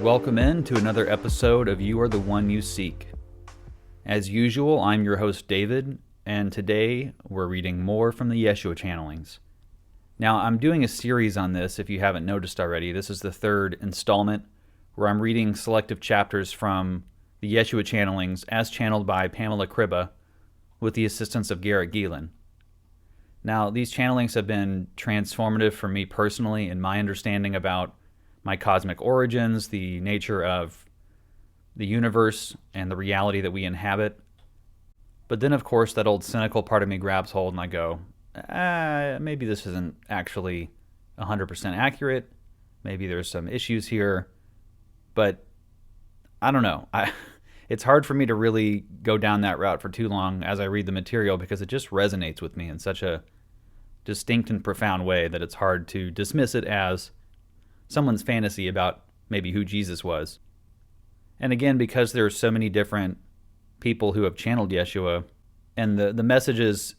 welcome in to another episode of You Are the One You Seek. As usual, I'm your host David, and today we're reading more from the Jeshua Channelings. Now, I'm doing a series on this, if you haven't noticed already. This is the third installment, where I'm reading selective chapters from the Jeshua Channelings as channeled by Pamela with the assistance of Garrett Geelan. Now, these channelings have been transformative for me personally in my understanding about my cosmic origins, the nature of the universe, and the reality that we inhabit. But then, of course, that old cynical part of me grabs hold and I go, maybe this isn't actually 100% accurate. Maybe there's some issues here. But I don't know. It's hard for me to really go down that route for too long as I read the material because it just resonates with me in such a distinct and profound way that it's hard to dismiss it as someone's fantasy about maybe who Jesus was. And again, because there are so many different people who have channeled Jeshua, and the message is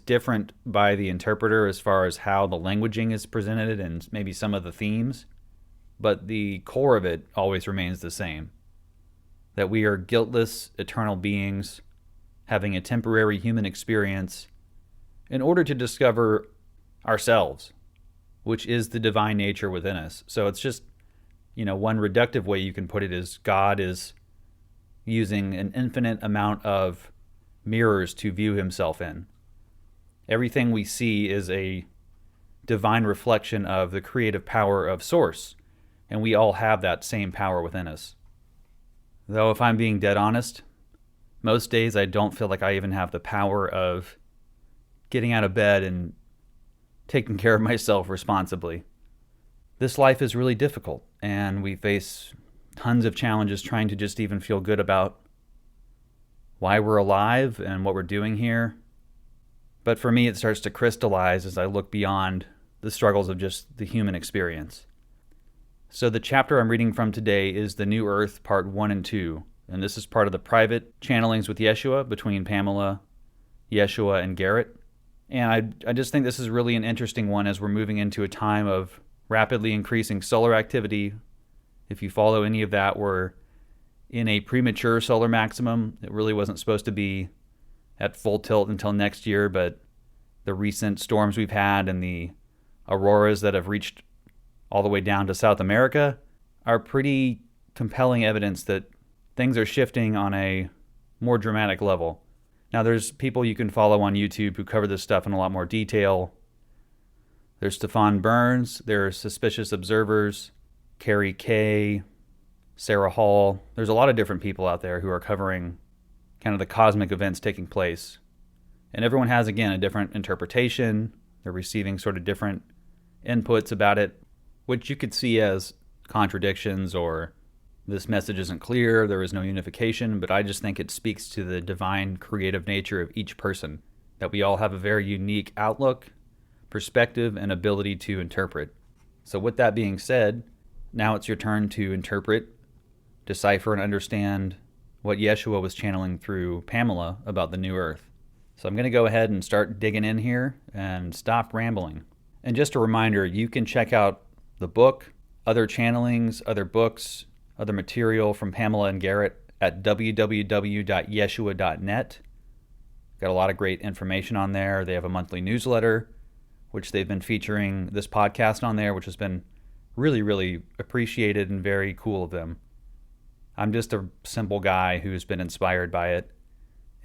different by the interpreter as far as how the languaging is presented and maybe some of the themes, but the core of it always remains the same. That we are guiltless, eternal beings having a temporary human experience in order to discover ourselves, which is the divine nature within us. So it's just, one reductive way you can put it is God is using an infinite amount of mirrors to view himself in. Everything we see is a divine reflection of the creative power of Source, and we all have that same power within us. Though if I'm being dead honest, most days I don't feel like I even have the power of getting out of bed and taking care of myself responsibly. This life is really difficult, and we face tons of challenges trying to just even feel good about why we're alive and what we're doing here. But for me, it starts to crystallize as I look beyond the struggles of just the human experience. So the chapter I'm reading from today is The New Earth, Part 1 and 2, and this is part of the private channelings with Jeshua between Pamela, Jeshua, and Garrett. And I just think this is really an interesting one as we're moving into a time of rapidly increasing solar activity. If you follow any of that, we're in a premature solar maximum. It really wasn't supposed to be at full tilt until next year, but the recent storms we've had and the auroras that have reached all the way down to South America are pretty compelling evidence that things are shifting on a more dramatic level. Now, there's people you can follow on YouTube who cover this stuff in a lot more detail. There's Stefan Burns, there's Suspicious Observers, Carrie Kay, Sarah Hall. There's a lot of different people out there who are covering kind of the cosmic events taking place. And everyone has, again, a different interpretation. They're receiving sort of different inputs about it, which you could see as contradictions or this message isn't clear, there is no unification, but I just think it speaks to the divine creative nature of each person, that we all have a very unique outlook, perspective, and ability to interpret. So with that being said, now it's your turn to interpret, decipher, and understand what Jeshua was channeling through Pamela about the new earth. So I'm going to go ahead and start digging in here and stop rambling. And just a reminder, you can check out the book, other channelings, other books, other material from Pamela and Garrett at www.jeshua.net. Got a lot of great information on there. They have a monthly newsletter, which they've been featuring this podcast on there, which has been really, really appreciated and very cool of them. I'm just a simple guy who's been inspired by it,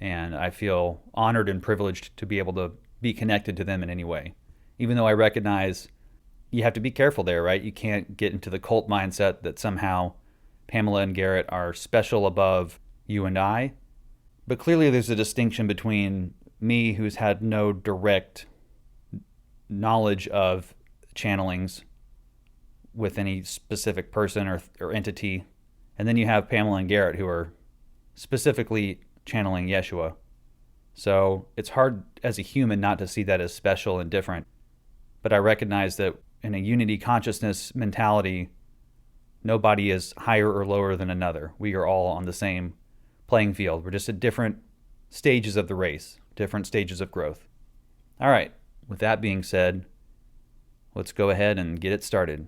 and I feel honored and privileged to be able to be connected to them in any way. Even though I recognize you have to be careful there, right? You can't get into the cult mindset that somehow Pamela and Garrett are special above you and I. But clearly there's a distinction between me, who's had no direct knowledge of channelings with any specific person or entity, and then you have Pamela and Garrett, who are specifically channeling Jeshua. So it's hard as a human not to see that as special and different. But I recognize that in a unity consciousness mentality, nobody is higher or lower than another. We are all on the same playing field. We're just at different stages of the race, different stages of growth. All right, with that being said, let's go ahead and get it started.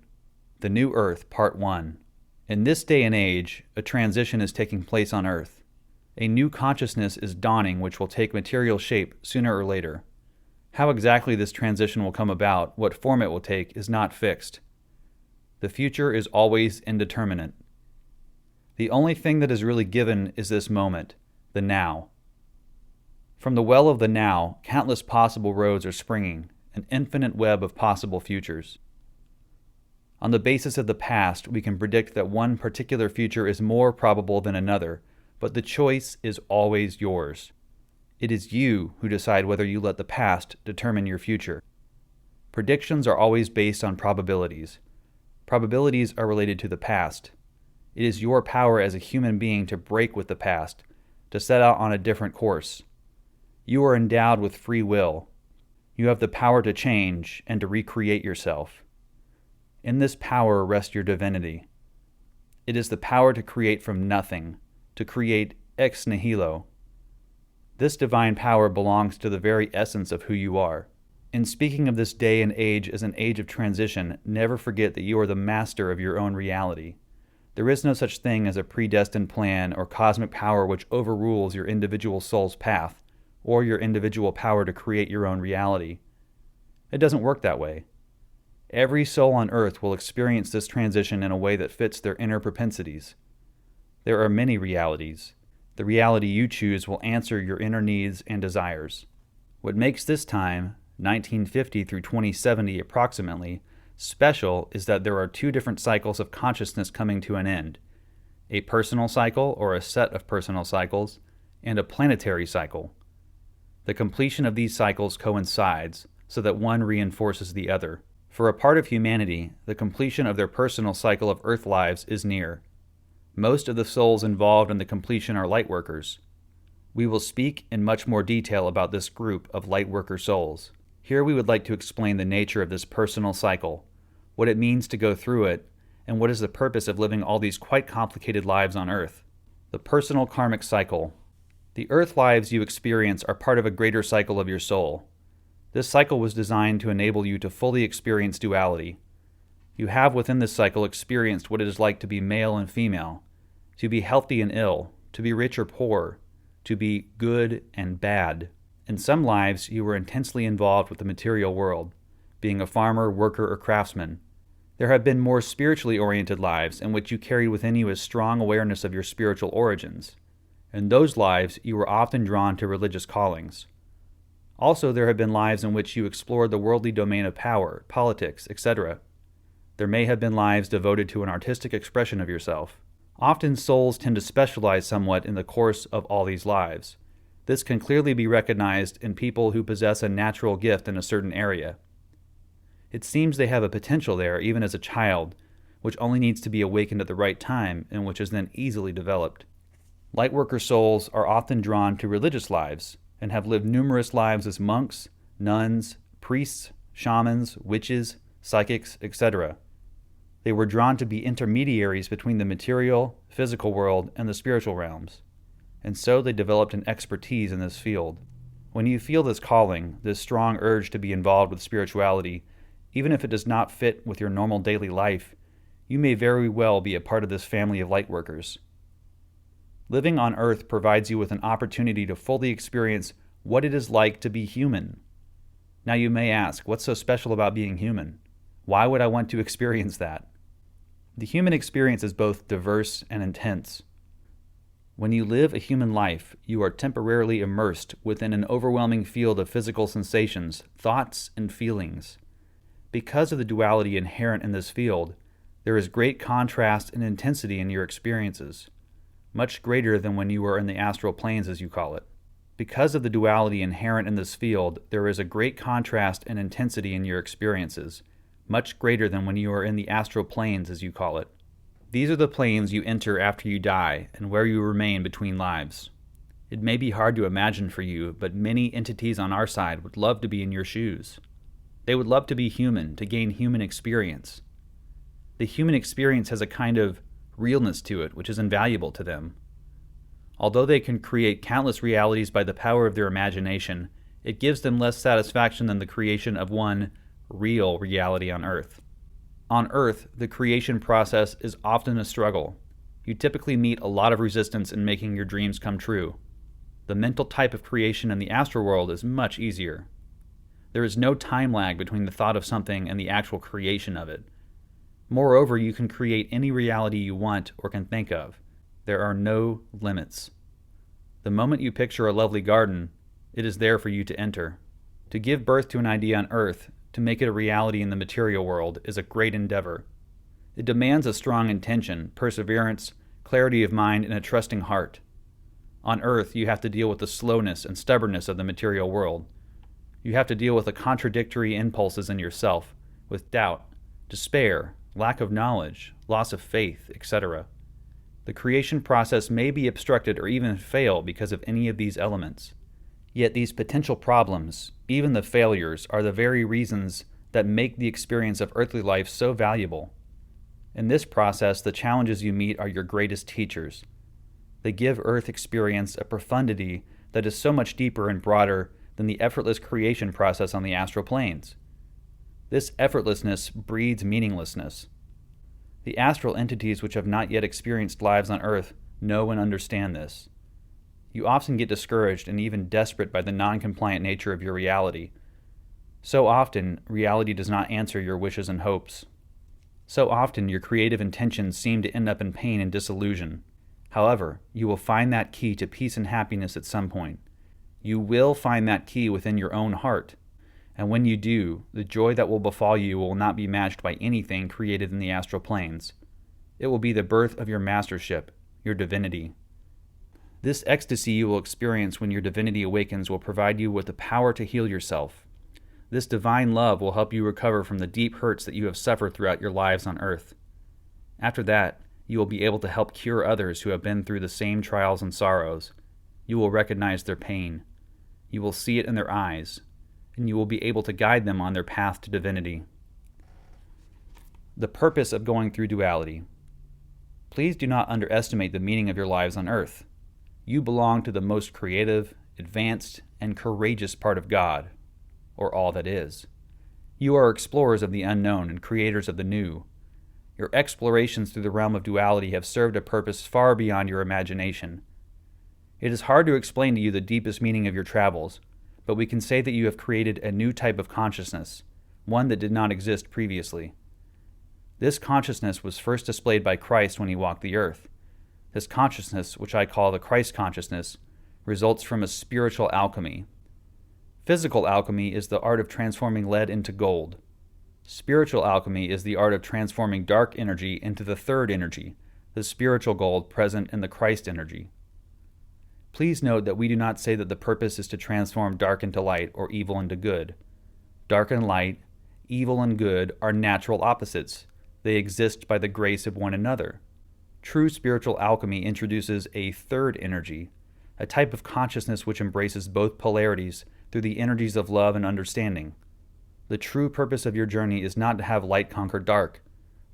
The New Earth, Part 1, In this day and age, a transition is taking place on Earth. A new consciousness is dawning which will take material shape sooner or later. How exactly this transition will come about, what form it will take, is not fixed. The future is always indeterminate. The only thing that is really given is this moment, the now. From the well of the now, countless possible roads are springing, an infinite web of possible futures. On the basis of the past, we can predict that one particular future is more probable than another, but the choice is always yours. It is you who decide whether you let the past determine your future. Predictions are always based on probabilities. Probabilities are related to the past. It is your power as a human being to break with the past, to set out on a different course. You are endowed with free will. You have the power to change and to recreate yourself. In this power rests your divinity. It is the power to create from nothing, to create ex nihilo. This divine power belongs to the very essence of who you are. In speaking of this day and age as an age of transition, never forget that you are the master of your own reality. There is no such thing as a predestined plan or cosmic power which overrules your individual soul's path, or your individual power to create your own reality. It doesn't work that way. Every soul on earth will experience this transition in a way that fits their inner propensities. There are many realities. The reality you choose will answer your inner needs and desires. What makes this time, 1950 through 2070 approximately, special is that there are two different cycles of consciousness coming to an end: a personal cycle, or a set of personal cycles, and a planetary cycle. The completion of these cycles coincides, so that one reinforces the other. For a part of humanity, the completion of their personal cycle of Earth lives is near. Most of the souls involved in the completion are Lightworkers. We will speak in much more detail about this group of Lightworker souls. Here we would like to explain the nature of this personal cycle, what it means to go through it, and what is the purpose of living all these quite complicated lives on Earth. The personal karmic cycle. The Earth lives you experience are part of a greater cycle of your soul. This cycle was designed to enable you to fully experience duality. You have within this cycle experienced what it is like to be male and female, to be healthy and ill, to be rich or poor, to be good and bad. In some lives, you were intensely involved with the material world, being a farmer, worker, or craftsman. There have been more spiritually oriented lives in which you carried within you a strong awareness of your spiritual origins. In those lives, you were often drawn to religious callings. Also, there have been lives in which you explored the worldly domain of power, politics, etc. There may have been lives devoted to an artistic expression of yourself. Often souls tend to specialize somewhat in the course of all these lives. This can clearly be recognized in people who possess a natural gift in a certain area. It seems they have a potential there even as a child, which only needs to be awakened at the right time and which is then easily developed. Lightworker souls are often drawn to religious lives and have lived numerous lives as monks, nuns, priests, shamans, witches, psychics, etc. They were drawn to be intermediaries between the material, physical world, and the spiritual realms, and so they developed an expertise in this field. When you feel this calling, this strong urge to be involved with spirituality, even if it does not fit with your normal daily life, you may very well be a part of this family of Lightworkers. Living on Earth provides you with an opportunity to fully experience what it is like to be human. Now you may ask, what's so special about being human? Why would I want to experience that? The human experience is both diverse and intense. When you live a human life, you are temporarily immersed within an overwhelming field of physical sensations, thoughts, and feelings. Because of the duality inherent in this field, there is great contrast and intensity in your experiences, much greater than when you are in the astral planes, as you call it. Because of the duality inherent in this field, there is a great contrast and intensity in your experiences, much greater than when you are in the astral planes, as you call it. These are the planes you enter after you die and where you remain between lives. It may be hard to imagine for you, but many entities on our side would love to be in your shoes. They would love to be human, to gain human experience. The human experience has a kind of realness to it, which is invaluable to them. Although they can create countless realities by the power of their imagination, it gives them less satisfaction than the creation of one real reality on Earth. On Earth, the creation process is often a struggle. You typically meet a lot of resistance in making your dreams come true. The mental type of creation in the astral world is much easier. There is no time lag between the thought of something and the actual creation of it. Moreover, you can create any reality you want or can think of. There are no limits. The moment you picture a lovely garden, it is there for you to enter. To give birth to an idea on Earth, to make it a reality in the material world, is a great endeavor. It demands a strong intention, perseverance, clarity of mind, and a trusting heart. On Earth, you have to deal with the slowness and stubbornness of the material world. You have to deal with the contradictory impulses in yourself, with doubt, despair, lack of knowledge, loss of faith, etc. The creation process may be obstructed or even fail because of any of these elements. Yet these potential problems, even the failures, are the very reasons that make the experience of earthly life so valuable. In this process, the challenges you meet are your greatest teachers. They give Earth experience a profundity that is so much deeper and broader than the effortless creation process on the astral planes. This effortlessness breeds meaninglessness. The astral entities which have not yet experienced lives on Earth know and understand this. You often get discouraged and even desperate by the non-compliant nature of your reality. So often, reality does not answer your wishes and hopes. So often, your creative intentions seem to end up in pain and disillusion. However, you will find that key to peace and happiness at some point. You will find that key within your own heart. And when you do, the joy that will befall you will not be matched by anything created in the astral planes. It will be the birth of your mastership, your divinity. This ecstasy you will experience when your divinity awakens will provide you with the power to heal yourself. This divine love will help you recover from the deep hurts that you have suffered throughout your lives on Earth. After that, you will be able to help cure others who have been through the same trials and sorrows. You will recognize their pain. You will see it in their eyes, and you will be able to guide them on their path to divinity. The purpose of going through duality. Please do not underestimate the meaning of your lives on Earth. You belong to the most creative, advanced, and courageous part of God, or all that is. You are explorers of the unknown and creators of the new. Your explorations through the realm of duality have served a purpose far beyond your imagination. It is hard to explain to you the deepest meaning of your travels, but we can say that you have created a new type of consciousness, one that did not exist previously. This consciousness was first displayed by Christ when he walked the earth. This consciousness, which I call the Christ consciousness, results from a spiritual alchemy. Physical alchemy is the art of transforming lead into gold. Spiritual alchemy is the art of transforming dark energy into the third energy, the spiritual gold present in the Christ energy. Please note that we do not say that the purpose is to transform dark into light or evil into good. Dark and light, evil and good are natural opposites. They exist by the grace of one another. True spiritual alchemy introduces a third energy, a type of consciousness which embraces both polarities through the energies of love and understanding. The true purpose of your journey is not to have light conquer dark,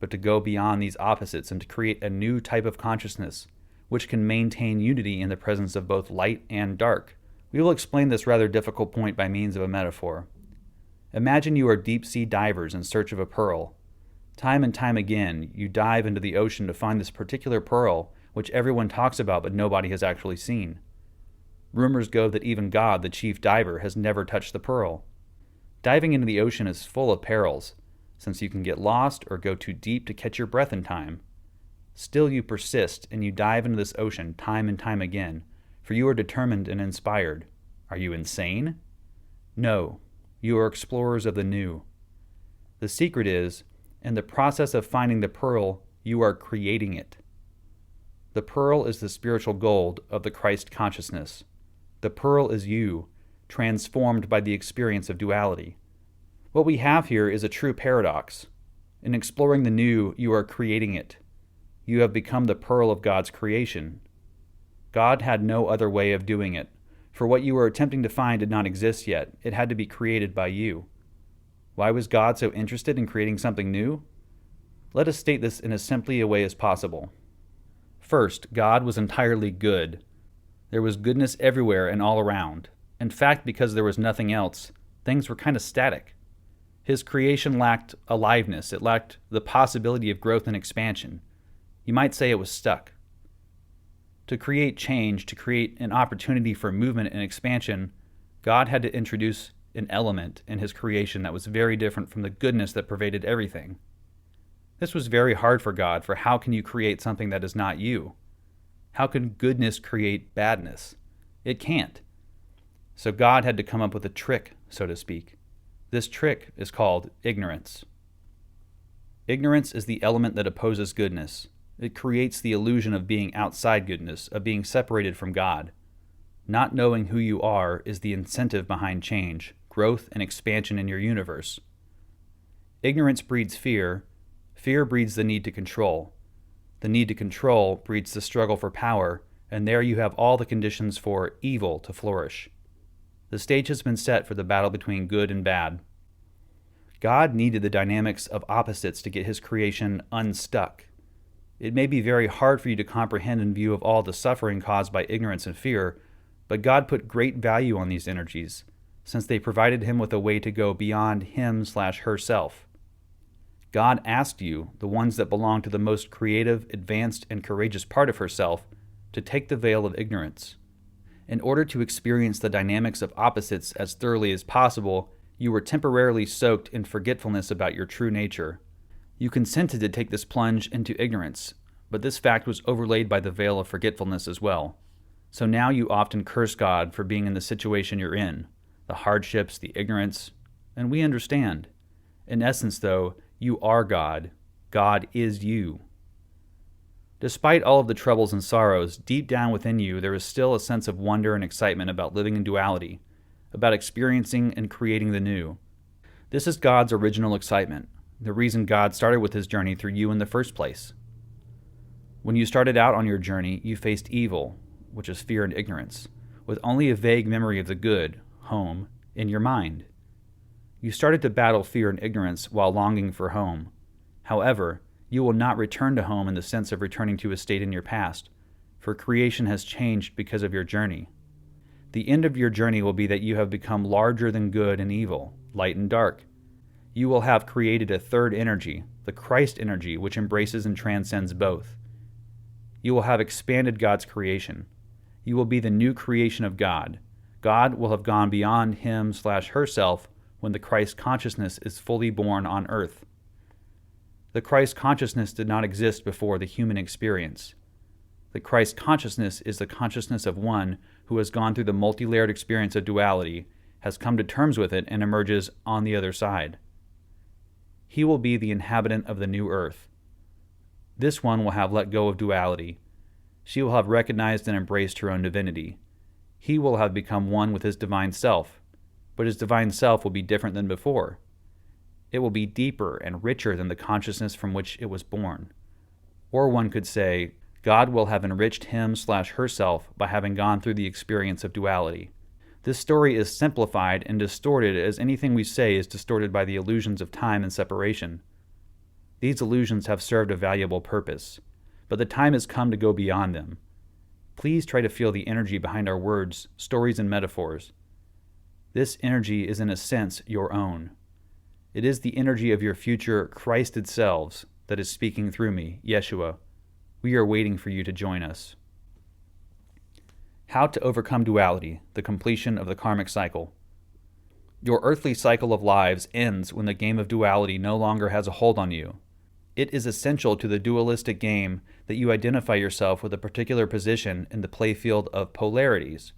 but to go beyond these opposites and to create a new type of consciousness, which can maintain unity in the presence of both light and dark. We will explain this rather difficult point by means of a metaphor. Imagine you are deep-sea divers in search of a pearl. Time and time again, you dive into the ocean to find this particular pearl, which everyone talks about but nobody has actually seen. Rumors go that even God, the chief diver, has never touched the pearl. Diving into the ocean is full of perils, since you can get lost or go too deep to catch your breath in time. Still you persist, and you dive into this ocean time and time again, for you are determined and inspired. Are you insane? No, you are explorers of the new. The secret is, in the process of finding the pearl, you are creating it. The pearl is the spiritual gold of the Christ consciousness. The pearl is you, transformed by the experience of duality. What we have here is a true paradox. In exploring the new, you are creating it. You have become the pearl of God's creation. God had no other way of doing it, for what you were attempting to find did not exist yet. It had to be created by you. Why was God so interested in creating something new? Let us state this in as simply a way as possible. First, God was entirely good. There was goodness everywhere and all around. In fact, because there was nothing else, things were kind of static. His creation lacked aliveness. It lacked the possibility of growth and expansion. You might say it was stuck. To create change, to create an opportunity for movement and expansion, God had to introduce an element in his creation that was very different from the goodness that pervaded everything. This was very hard for God, for how can you create something that is not you? How can goodness create badness? It can't. So God had to come up with a trick, so to speak. This trick is called ignorance. Ignorance is the element that opposes goodness. It creates the illusion of being outside goodness, of being separated from God. Not knowing who you are is the incentive behind change, growth, and expansion in your universe. Ignorance breeds fear. Fear breeds the need to control. The need to control breeds the struggle for power, and there you have all the conditions for evil to flourish. The stage has been set for the battle between good and bad. God needed the dynamics of opposites to get his creation unstuck. It may be very hard for you to comprehend in view of all the suffering caused by ignorance and fear, but God put great value on these energies, since they provided him with a way to go beyond him/herself. God asked you, the ones that belong to the most creative, advanced, and courageous part of herself, to take the veil of ignorance. In order to experience the dynamics of opposites as thoroughly as possible, you were temporarily soaked in forgetfulness about your true nature. You consented to take this plunge into ignorance, but this fact was overlaid by the veil of forgetfulness as well. So now you often curse God for being in the situation you're in, the hardships, the ignorance, and we understand. In essence, though, you are God. God is you. Despite all of the troubles and sorrows, deep down within you there is still a sense of wonder and excitement about living in duality, about experiencing and creating the new. This is God's original excitement, the reason God started with his journey through you in the first place. When you started out on your journey, you faced evil, which is fear and ignorance, with only a vague memory of the good, home, in your mind. You started to battle fear and ignorance while longing for home. However, you will not return to home in the sense of returning to a state in your past, for creation has changed because of your journey. The end of your journey will be that you have become larger than good and evil, light and dark. You will have created a third energy, the Christ energy, which embraces and transcends both. You will have expanded God's creation. You will be the new creation of God. God will have gone beyond him/herself when the Christ consciousness is fully born on earth. The Christ consciousness did not exist before the human experience. The Christ consciousness is the consciousness of one who has gone through the multi-layered experience of duality, has come to terms with it, and emerges on the other side. He will be the inhabitant of the new earth. This one will have let go of duality. She will have recognized and embraced her own divinity. He will have become one with his divine self, but his divine self will be different than before. It will be deeper and richer than the consciousness from which it was born. Or one could say, God will have enriched him/herself by having gone through the experience of duality. This story is simplified and distorted as anything we say is distorted by the illusions of time and separation. These illusions have served a valuable purpose, but the time has come to go beyond them. Please try to feel the energy behind our words, stories, and metaphors. This energy is in a sense your own. It is the energy of your future Christed selves that is speaking through me, Yeshua. We are waiting for you to join us. How to overcome duality, the completion of the karmic cycle. Your earthly cycle of lives ends when the game of duality no longer has a hold on you. It is essential to the dualistic game that you identify yourself with a particular position in the playfield of polarities.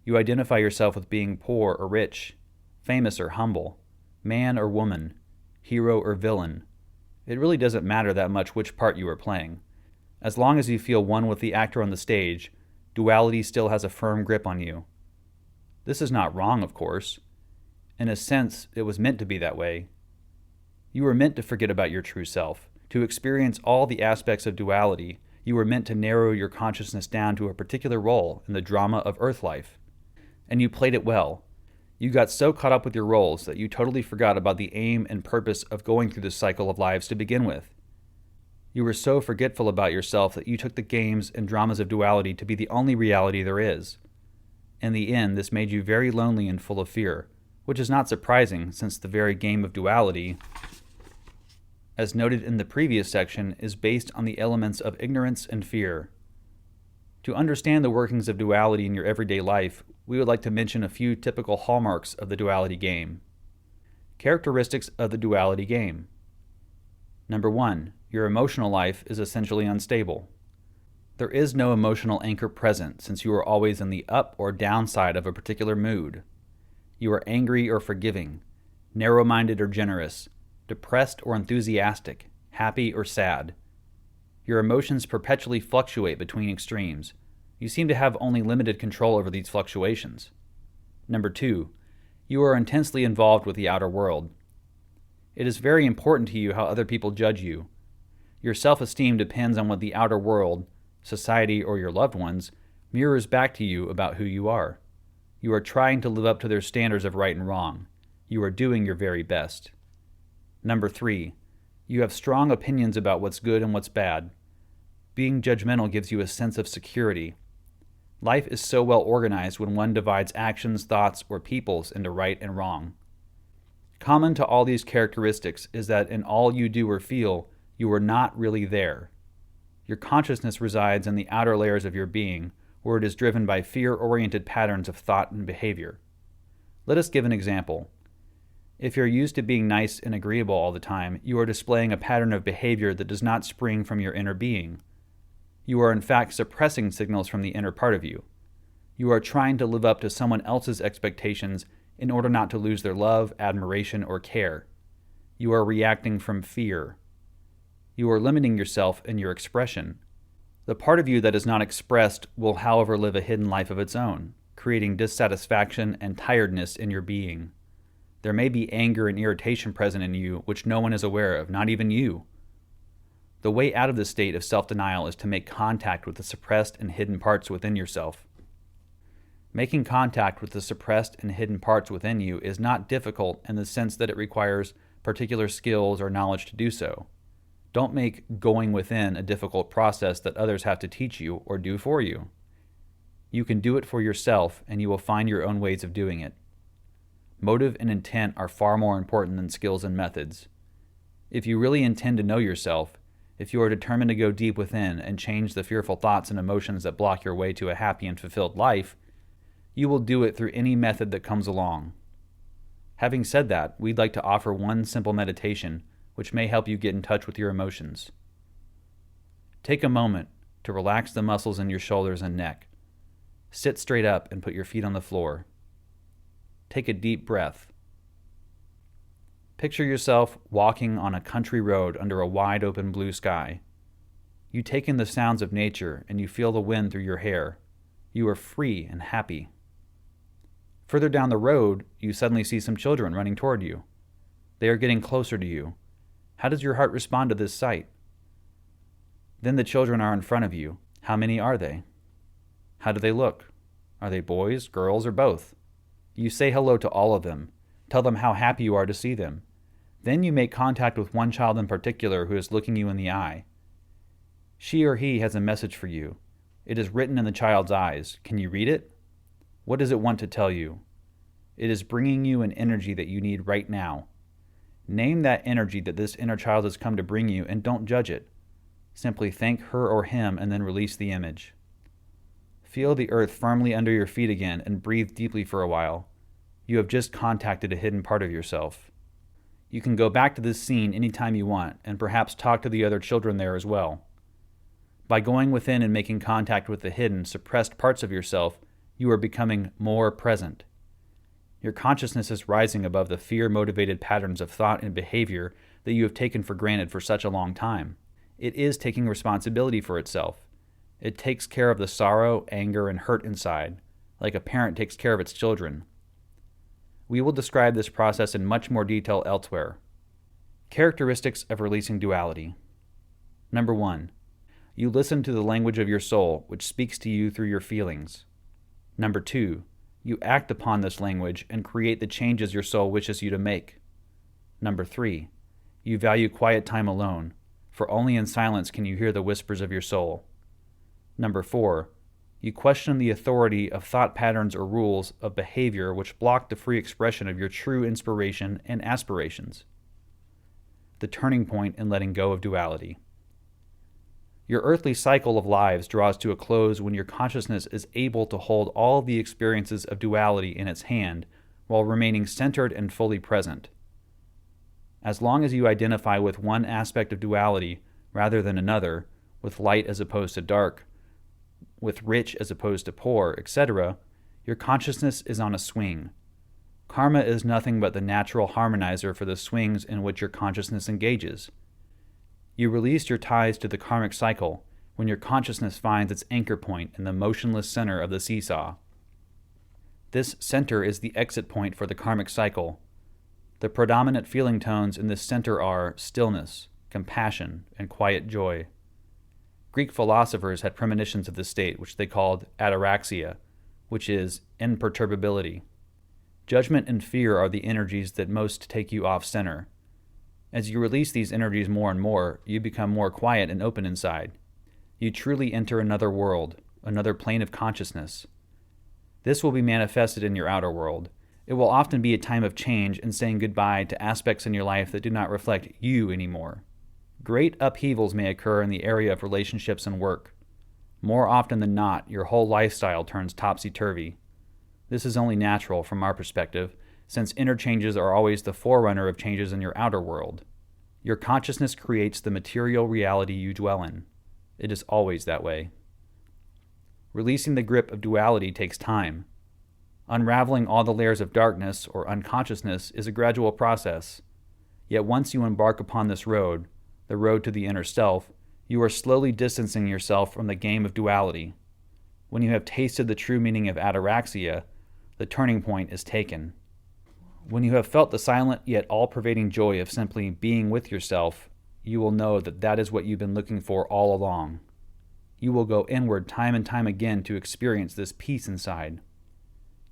You identify yourself with being poor or rich, famous or humble, man or woman, hero or villain. It really doesn't matter that much which part you are playing. As long as you feel one with the actor on the stage, duality still has a firm grip on you. This is not wrong, of course. In a sense, it was meant to be that way. You were meant to forget about your true self, to experience all the aspects of duality. You were meant to narrow your consciousness down to a particular role in the drama of earth life. And you played it well. You got so caught up with your roles that you totally forgot about the aim and purpose of going through this cycle of lives to begin with. You were so forgetful about yourself that you took the games and dramas of duality to be the only reality there is. In the end, this made you very lonely and full of fear, which is not surprising since the very game of duality, as noted in the previous section, is based on the elements of ignorance and fear. To understand the workings of duality in your everyday life, we would like to mention a few typical hallmarks of the duality game. Characteristics of the duality game. Number 1, your emotional life is essentially unstable. There is no emotional anchor present since you are always in the up or down side of a particular mood. You are angry or forgiving, narrow-minded or generous, depressed or enthusiastic, happy or sad. Your emotions perpetually fluctuate between extremes. You seem to have only limited control over these fluctuations. Number 2, you are intensely involved with the outer world. It is very important to you how other people judge you. Your self-esteem depends on what the outer world, society, or your loved ones mirrors back to you about who you are. You are trying to live up to their standards of right and wrong. You are doing your very best. Number 3, you have strong opinions about what's good and what's bad. Being judgmental gives you a sense of security. Life is so well organized when one divides actions, thoughts, or peoples into right and wrong. Common to all these characteristics is that in all you do or feel, you are not really there. Your consciousness resides in the outer layers of your being, where it is driven by fear-oriented patterns of thought and behavior. Let us give an example. If you're used to being nice and agreeable all the time, you are displaying a pattern of behavior that does not spring from your inner being. You are in fact suppressing signals from the inner part of you. You are trying to live up to someone else's expectations in order not to lose their love, admiration, or care. You are reacting from fear. You are limiting yourself in your expression. The part of you that is not expressed will, however, live a hidden life of its own, creating dissatisfaction and tiredness in your being. There may be anger and irritation present in you which no one is aware of, not even you. The way out of this state of self-denial is to make contact with the suppressed and hidden parts within yourself. Making contact with the suppressed and hidden parts within you is not difficult in the sense that it requires particular skills or knowledge to do so. Don't make going within a difficult process that others have to teach you or do for you. You can do it for yourself, and you will find your own ways of doing it. Motive and intent are far more important than skills and methods. If you really intend to know yourself, if you are determined to go deep within and change the fearful thoughts and emotions that block your way to a happy and fulfilled life, you will do it through any method that comes along. Having said that, we'd like to offer one simple meditation which may help you get in touch with your emotions. Take a moment to relax the muscles in your shoulders and neck. Sit straight up and put your feet on the floor. Take a deep breath. Picture yourself walking on a country road under a wide open blue sky. You take in the sounds of nature and you feel the wind through your hair. You are free and happy. Further down the road, you suddenly see some children running toward you. They are getting closer to you. How does your heart respond to this sight? Then the children are in front of you. How many are they? How do they look? Are they boys, girls, or both? You say hello to all of them. Tell them how happy you are to see them. Then you make contact with one child in particular who is looking you in the eye. She or he has a message for you. It is written in the child's eyes. Can you read it? What does it want to tell you? It is bringing you an energy that you need right now. Name that energy that this inner child has come to bring you and don't judge it. Simply thank her or him and then release the image. Feel the earth firmly under your feet again and breathe deeply for a while. You have just contacted a hidden part of yourself. You can go back to this scene anytime you want and perhaps talk to the other children there as well. By going within and making contact with the hidden, suppressed parts of yourself, you are becoming more present. Your consciousness is rising above the fear-motivated patterns of thought and behavior that you have taken for granted for such a long time. It is taking responsibility for itself. It takes care of the sorrow, anger, and hurt inside, like a parent takes care of its children. We will describe this process in much more detail elsewhere. Characteristics of releasing duality. Number 1. You listen to the language of your soul, which speaks to you through your feelings. Number 2. You act upon this language and create the changes your soul wishes you to make. Number 3. You value quiet time alone, for only in silence can you hear the whispers of your soul. Number 4. You question the authority of thought patterns or rules of behavior which block the free expression of your true inspiration and aspirations. The turning point in letting go of duality. Your earthly cycle of lives draws to a close when your consciousness is able to hold all the experiences of duality in its hand while remaining centered and fully present. As long as you identify with one aspect of duality rather than another, with light as opposed to dark, with rich as opposed to poor, etc., your consciousness is on a swing. Karma is nothing but the natural harmonizer for the swings in which your consciousness engages. You release your ties to the karmic cycle when your consciousness finds its anchor point in the motionless center of the seesaw. This center is the exit point for the karmic cycle. The predominant feeling tones in this center are stillness, compassion, and quiet joy. Greek philosophers had premonitions of this state, which they called ataraxia, which is imperturbability. Judgment and fear are the energies that most take you off center. As you release these energies more and more, you become more quiet and open inside. You truly enter another world, another plane of consciousness. This will be manifested in your outer world. It will often be a time of change and saying goodbye to aspects in your life that do not reflect you anymore. Great upheavals may occur in the area of relationships and work. More often than not, your whole lifestyle turns topsy-turvy. This is only natural from our perspective, since inner changes are always the forerunner of changes in your outer world. Your consciousness creates the material reality you dwell in. It is always that way. Releasing the grip of duality takes time. Unraveling all the layers of darkness or unconsciousness is a gradual process. Yet once you embark upon this road, the road to the inner self, you are slowly distancing yourself from the game of duality. When you have tasted the true meaning of ataraxia, the turning point is taken. When you have felt the silent yet all-pervading joy of simply being with yourself, you will know that that is what you've been looking for all along. You will go inward time and time again to experience this peace inside.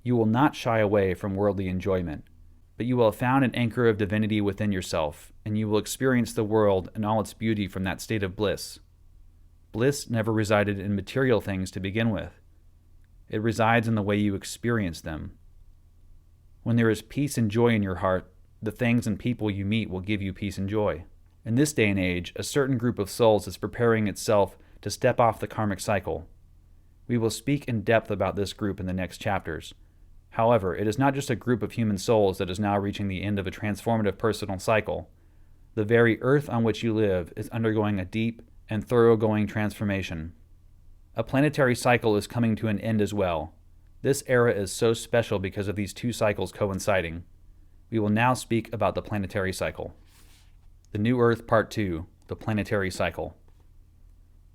You will not shy away from worldly enjoyment, but you will have found an anchor of divinity within yourself, and you will experience the world and all its beauty from that state of bliss. Bliss never resided in material things to begin with. It resides in the way you experience them. When there is peace and joy in your heart, the things and people you meet will give you peace and joy. In this day and age, a certain group of souls is preparing itself to step off the karmic cycle. We will speak in depth about this group in the next chapters. However, it is not just a group of human souls that is now reaching the end of a transformative personal cycle. The very earth on which you live is undergoing a deep and thoroughgoing transformation. A planetary cycle is coming to an end as well. This era is so special because of these two cycles coinciding. We will now speak about the planetary cycle. The New Earth Part 2, the planetary cycle.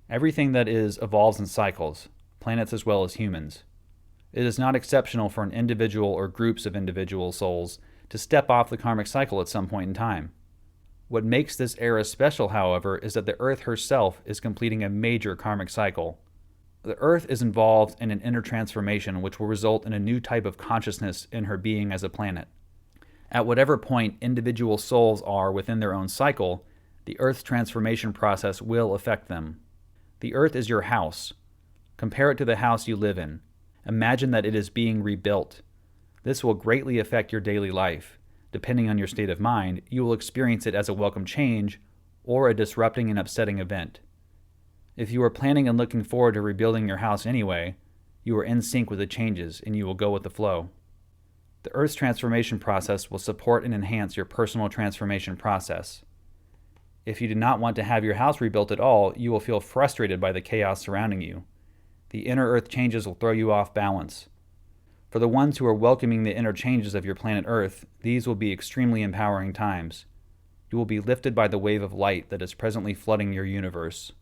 Everything that is evolves in cycles, planets as well as humans. It is not exceptional for an individual or groups of individual souls to step off the karmic cycle at some point in time. What makes this era special, however, is that the Earth herself is completing a major karmic cycle. The Earth is involved in an inner transformation which will result in a new type of consciousness in her being as a planet. At whatever point individual souls are within their own cycle, the Earth's transformation process will affect them. The Earth is your house. Compare it to the house you live in. Imagine that it is being rebuilt. This will greatly affect your daily life. Depending on your state of mind, you will experience it as a welcome change or a disrupting and upsetting event. If you are planning and looking forward to rebuilding your house anyway, you are in sync with the changes and you will go with the flow. The Earth's transformation process will support and enhance your personal transformation process. If you do not want to have your house rebuilt at all, you will feel frustrated by the chaos surrounding you. The inner Earth changes will throw you off balance. For the ones who are welcoming the inner changes of your planet Earth, these will be extremely empowering times. You will be lifted by the wave of light that is presently flooding your universe.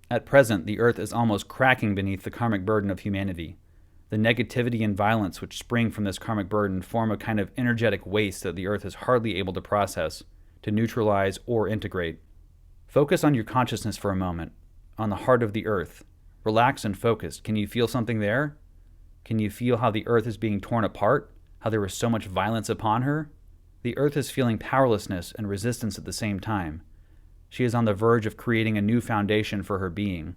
At present, the Earth is almost cracking beneath the karmic burden of humanity. The negativity and violence which spring from this karmic burden form a kind of energetic waste that the Earth is hardly able to process, to neutralize, or integrate. Focus on your consciousness for a moment, on the heart of the Earth. Relax and focus. Can you feel something there? Can you feel how the Earth is being torn apart? How there is so much violence upon her? The Earth is feeling powerlessness and resistance at the same time. She is on the verge of creating a new foundation for her being.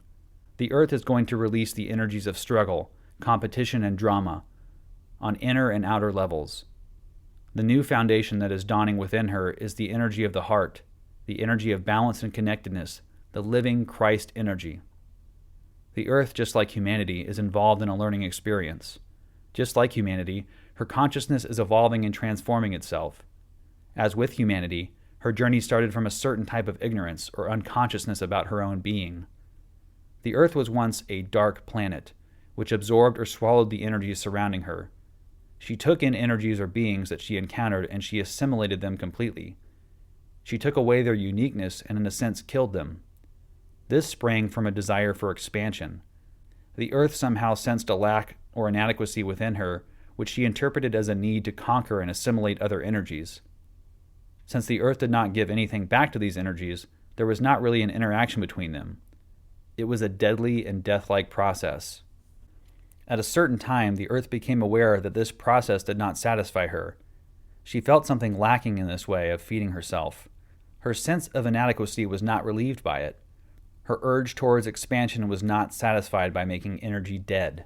The Earth is going to release the energies of struggle, competition, and drama on inner and outer levels. The new foundation that is dawning within her is the energy of the heart, the energy of balance and connectedness, the living Christ energy. The Earth, just like humanity, is involved in a learning experience. Just like humanity, her consciousness is evolving and transforming itself. As with humanity, her journey started from a certain type of ignorance or unconsciousness about her own being. The Earth was once a dark planet, which absorbed or swallowed the energies surrounding her. She took in energies or beings that she encountered and she assimilated them completely. She took away their uniqueness and in a sense killed them. This sprang from a desire for expansion. The Earth somehow sensed a lack or inadequacy within her, which she interpreted as a need to conquer and assimilate other energies. Since the Earth did not give anything back to these energies, there was not really an interaction between them. It was a deadly and death-like process. At a certain time, the Earth became aware that this process did not satisfy her. She felt something lacking in this way of feeding herself. Her sense of inadequacy was not relieved by it. Her urge towards expansion was not satisfied by making energy dead.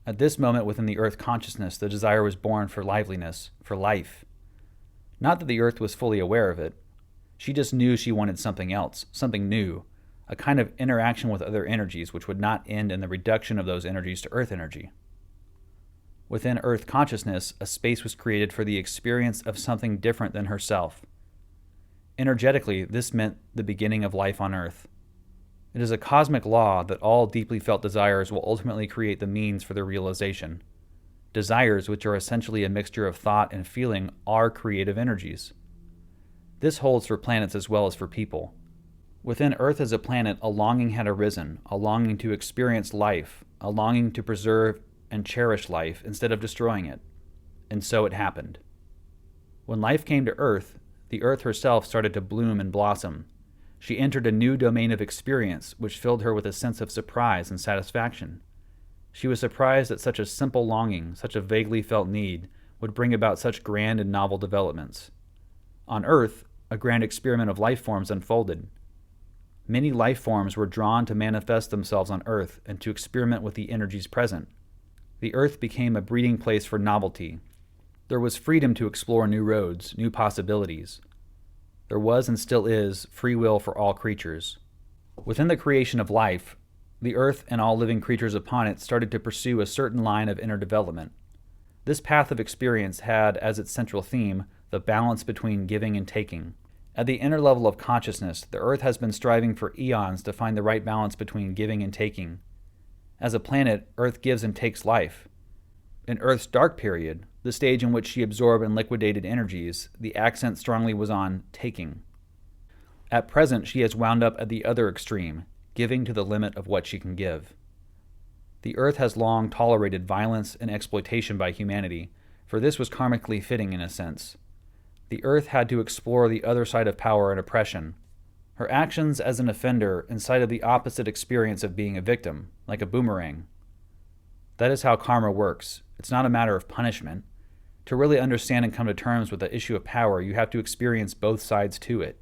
At this moment within the Earth consciousness, the desire was born for liveliness, for life. Not that the Earth was fully aware of it. She just knew she wanted something else, something new, a kind of interaction with other energies which would not end in the reduction of those energies to Earth energy. Within Earth consciousness, a space was created for the experience of something different than herself. Energetically, this meant the beginning of life on Earth. It is a cosmic law that all deeply felt desires will ultimately create the means for their realization. Desires, which are essentially a mixture of thought and feeling, are creative energies. This holds for planets as well as for people. Within Earth as a planet, a longing had arisen, a longing to experience life, a longing to preserve and cherish life instead of destroying it. And so it happened. When life came to Earth, the Earth herself started to bloom and blossom. She entered a new domain of experience, which filled her with a sense of surprise and satisfaction. She was surprised that such a simple longing, such a vaguely felt need, would bring about such grand and novel developments. On Earth, a grand experiment of life forms unfolded. Many life forms were drawn to manifest themselves on Earth and to experiment with the energies present. The Earth became a breeding place for novelty. There was freedom to explore new roads, new possibilities. There was and still is free will for all creatures. Within the creation of life, the Earth and all living creatures upon it started to pursue a certain line of inner development. This path of experience had as its central theme the balance between giving and taking. At the inner level of consciousness, the Earth has been striving for eons to find the right balance between giving and taking. As a planet, Earth gives and takes life. In Earth's dark period, the stage in which she absorbed and liquidated energies, the accent strongly was on taking. At present, she has wound up at the other extreme, giving to the limit of what she can give. The Earth has long tolerated violence and exploitation by humanity, for this was karmically fitting in a sense. The Earth had to explore the other side of power and oppression. Her actions as an offender incited the opposite experience of being a victim, like a boomerang. That is how karma works. It's not a matter of punishment. To really understand and come to terms with the issue of power, you have to experience both sides to it.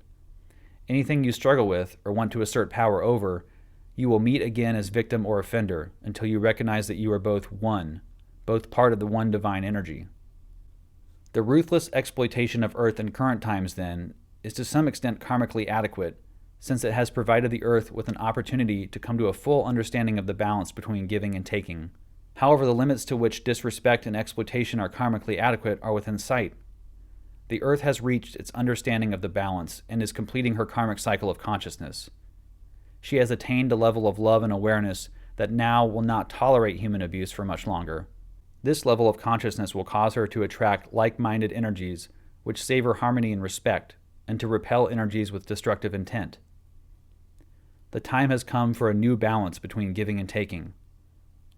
Anything you struggle with or want to assert power over, you will meet again as victim or offender until you recognize that you are both one, both part of the one divine energy. The ruthless exploitation of Earth in current times, then, is to some extent karmically adequate, since it has provided the Earth with an opportunity to come to a full understanding of the balance between giving and taking. However, the limits to which disrespect and exploitation are karmically adequate are within sight. The Earth has reached its understanding of the balance and is completing her karmic cycle of consciousness. She has attained a level of love and awareness that now will not tolerate human abuse for much longer. This level of consciousness will cause her to attract like-minded energies which savor harmony and respect, and to repel energies with destructive intent. The time has come for a new balance between giving and taking.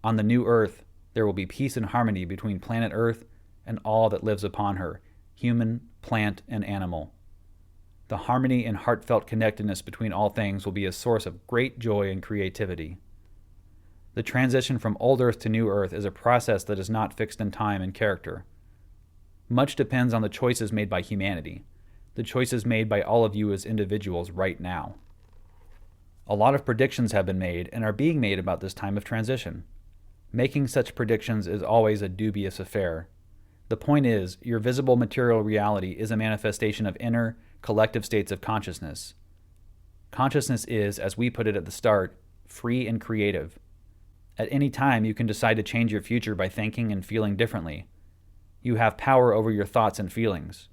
On the new Earth, there will be peace and harmony between planet Earth and all that lives upon her, human, plant, and animal. The harmony and heartfelt connectedness between all things will be a source of great joy and creativity. The transition from old Earth to new Earth is a process that is not fixed in time and character. Much depends on the choices made by humanity, the choices made by all of you as individuals right now. A lot of predictions have been made and are being made about this time of transition. Making such predictions is always a dubious affair. The point is, your visible material reality is a manifestation of inner, collective states of consciousness. Consciousness is, as we put it at the start, free and creative. At any time, you can decide to change your future by thinking and feeling differently. You have power over your thoughts and feelings.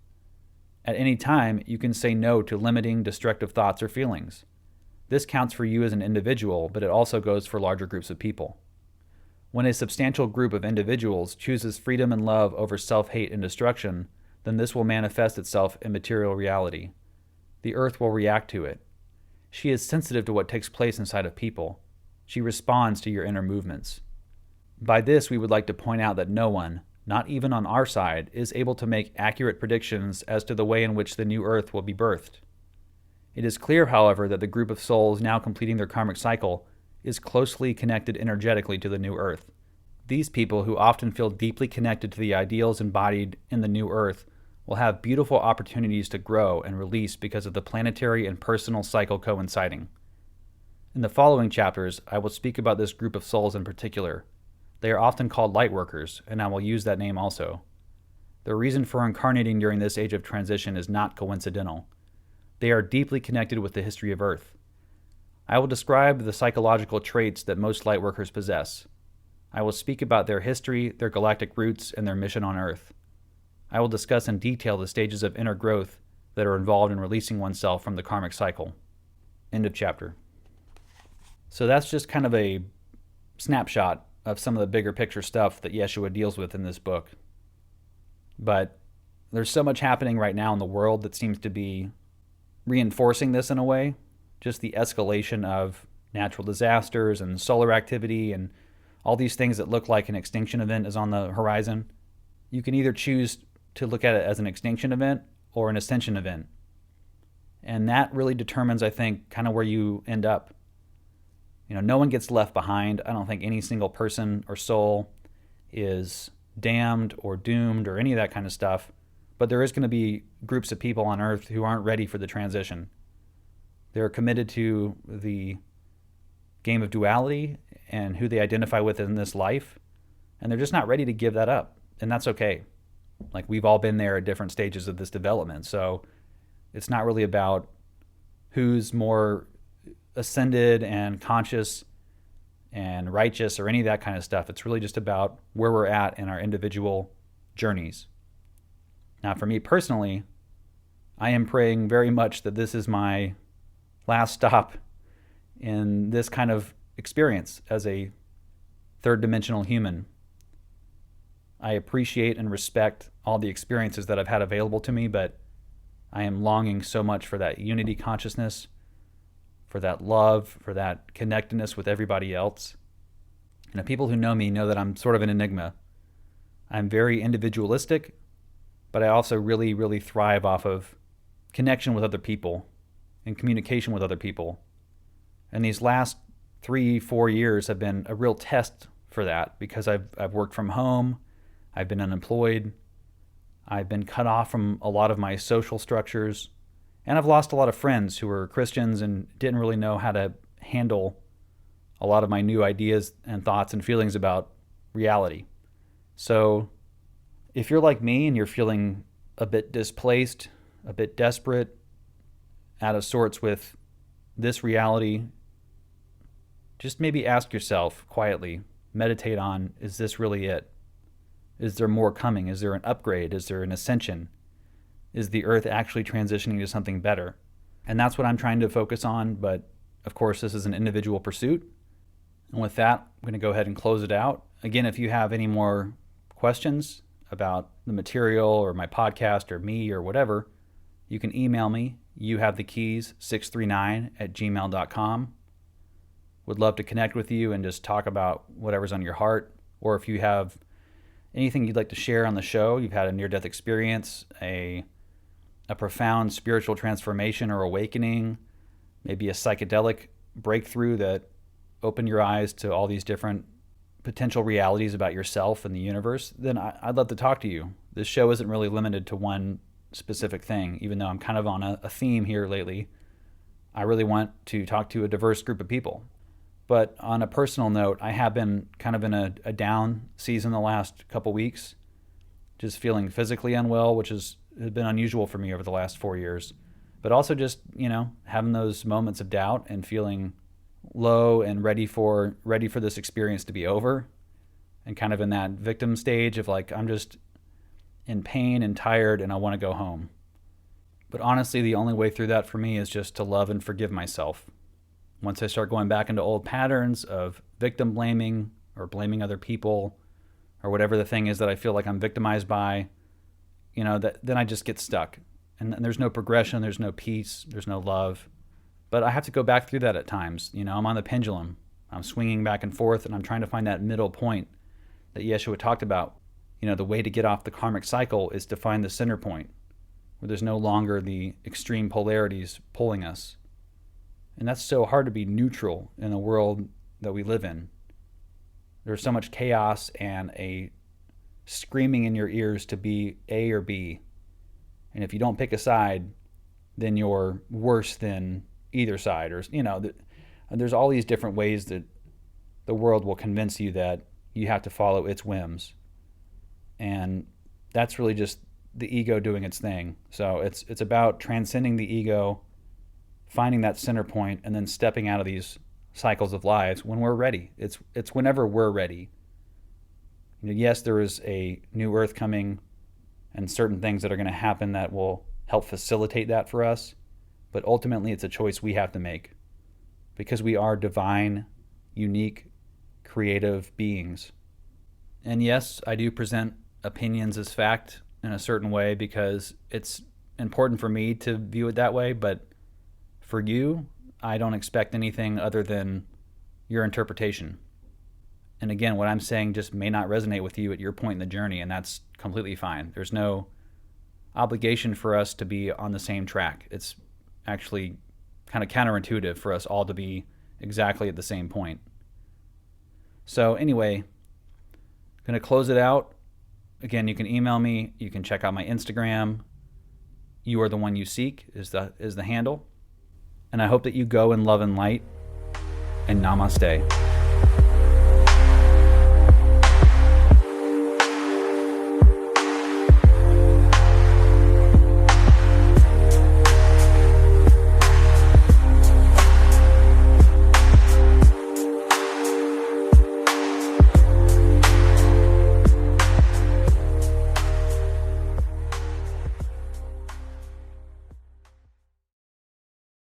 At any time, you can say no to limiting, destructive thoughts or feelings. This counts for you as an individual, but it also goes for larger groups of people. When a substantial group of individuals chooses freedom and love over self-hate and destruction, then this will manifest itself in material reality. The earth will react to it. She is sensitive to what takes place inside of people. She responds to your inner movements. By this, we would like to point out that no one, not even on our side, is able to make accurate predictions as to the way in which the new earth will be birthed. It is clear, however, that the group of souls now completing their karmic cycle is closely connected energetically to the new earth. These people, who often feel deeply connected to the ideals embodied in the new earth, will have beautiful opportunities to grow and release because of the planetary and personal cycle coinciding. In the following chapters, I will speak about this group of souls in particular. They are often called Lightworkers, and I will use that name also. The reason for incarnating during this age of transition is not coincidental. They are deeply connected with the history of Earth. I will describe the psychological traits that most Lightworkers possess. I will speak about their history, their galactic roots, and their mission on Earth. I will discuss in detail the stages of inner growth that are involved in releasing oneself from the karmic cycle. End of chapter. So that's just kind of a snapshot of some of the bigger picture stuff that Yeshua deals with in this book. But there's so much happening right now in the world that seems to be reinforcing this in a way. Just the escalation of natural disasters and solar activity and all these things that look like an extinction event is on the horizon. You can either choose to look at it as an extinction event or an ascension event. And that really determines, I think, kind of where you end up. No one gets left behind. I don't think any single person or soul is damned or doomed or any of that kind of stuff. But there is going to be groups of people on Earth who aren't ready for the transition. They're committed to the game of duality and who they identify with in this life. And they're just not ready to give that up. And that's okay. Like, we've all been there at different stages of this development. So it's not really about who's more ascended and conscious and righteous or any of that kind of stuff. It's really just about where we're at in our individual journeys. Now, for me personally, I am praying very much that this is my last stop in this kind of experience as a third dimensional human. I appreciate and respect all the experiences that I've had available to me, but I am longing so much for that unity consciousness, for that love, for that connectedness with everybody else. And the people who know me know that I'm sort of an enigma. I'm very individualistic, but I also really, really thrive off of connection with other people and communication with other people. And these last 3-4 years have been a real test for that, because I've worked from home, I've been unemployed, I've been cut off from a lot of my social structures, and I've lost a lot of friends who were Christians and didn't really know how to handle a lot of my new ideas and thoughts and feelings about reality. So if you're like me and you're feeling a bit displaced, a bit desperate, out of sorts with this reality, just maybe ask yourself quietly, meditate on, is this really it? Is there more coming? Is there an upgrade? Is there an ascension? Is the earth actually transitioning to something better? And that's what I'm trying to focus on, but of course this is an individual pursuit. And with that, I'm going to go ahead and close it out. Again, if you have any more questions about the material or my podcast or me or whatever, you can email me, youhavethekeys639@gmail.com. Would love to connect with you and just talk about whatever's on your heart. Or if you have anything you'd like to share on the show, you've had a near-death experience, a profound spiritual transformation or awakening, maybe a psychedelic breakthrough that opened your eyes to all these different potential realities about yourself and the universe, then I'd love to talk to you. This show isn't really limited to one specific thing, even though I'm kind of on a theme here lately. I really want to talk to a diverse group of people. But on a personal note, I have been kind of in a down season the last couple weeks, just feeling physically unwell, which has been unusual for me over the last 4 years. But also just, having those moments of doubt and feeling low and ready for this experience to be over, and kind of in that victim stage of like, I'm just in pain and tired and I want to go home. But honestly, the only way through that for me is just to love and forgive myself. Once I start going back into old patterns of victim blaming or blaming other people or whatever the thing is that I feel like I'm victimized by, then I just get stuck. And there's no progression, there's no peace, there's no love. But I have to go back through that at times. I'm on the pendulum. I'm swinging back and forth, and I'm trying to find that middle point that Yeshua talked about. The way to get off the karmic cycle is to find the center point, where there's no longer the extreme polarities pulling us. And that's so hard to be neutral in the world that we live in. There's so much chaos and a screaming in your ears to be A or B. And if you don't pick a side, then you're worse than either side. Or, there's all these different ways that the world will convince you that you have to follow its whims. And that's really just the ego doing its thing. So it's about transcending the ego, finding that center point, and then stepping out of these cycles of lives when we're ready. It's whenever we're ready. Yes, there is a new earth coming and certain things that are going to happen that will help facilitate that for us. But ultimately, it's a choice we have to make, because we are divine, unique, creative beings. And yes, I do present opinions as fact in a certain way because it's important for me to view it that way. But for you, I don't expect anything other than your interpretation. And again, what I'm saying just may not resonate with you at your point in the journey, and that's completely fine. There's no obligation for us to be on the same track. It's actually kind of counterintuitive for us all to be exactly at the same point. So anyway, going to close it out. Again, you can email me. You can check out my Instagram. You are the one you seek is the handle. And I hope that you go in love and light. And namaste.